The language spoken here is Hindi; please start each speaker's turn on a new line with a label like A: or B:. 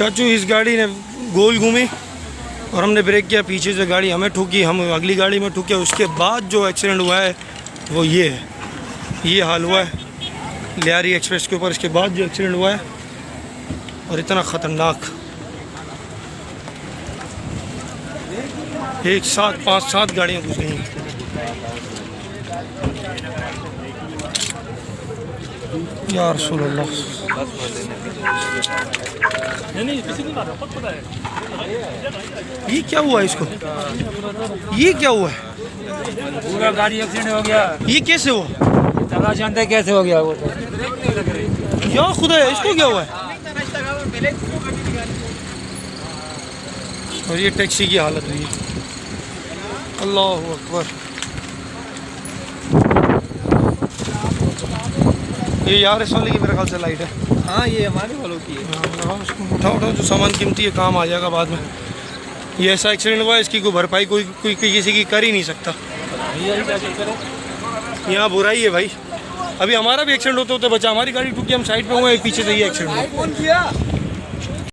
A: चाचू इस गाड़ी ने गोल घूमी और हमने ब्रेक किया, पीछे से गाड़ी हमें ठुकी, हम अगली गाड़ी में ठुके। उसके बाद जो एक्सीडेंट हुआ है वो ये है, ये हाल हुआ है लियारी एक्सप्रेस के ऊपर। इसके बाद जो एक्सीडेंट हुआ है और इतना ख़तरनाक, एक साथ 5-7 गाड़ियाँ घुस गई। या रसूल अल्लाह, ये क्या हुआ इसको, ये क्या हुआ है,
B: पूरा गाड़ी एक्सीडेंट हो गया।
A: ये कैसे हुआ,
B: चला जानते कैसे हो गया वो तो।
A: या खुदा है, इसको क्या हुआ है। और ये टैक्सी की हालत हुई है, अल्लाह अकबर। ये यार इस वाले की मेरे ख्याल से लाइट है।
B: हाँ ये हमारे वालों की है।
A: उठाओ उठाओ, जो सामान कीमती है काम आ जाएगा बाद में। ये ऐसा एक्सीडेंट हुआ है, इसकी कोई भरपाई कोई किसी की कर ही नहीं सकता। यहाँ बुराई है भाई, अभी हमारा भी एक्सीडेंट होते होते बचा, हमारी गाड़ी ठुकी, हम साइड पे हुए, पीछे से ये एक्सीडेंट हुआ।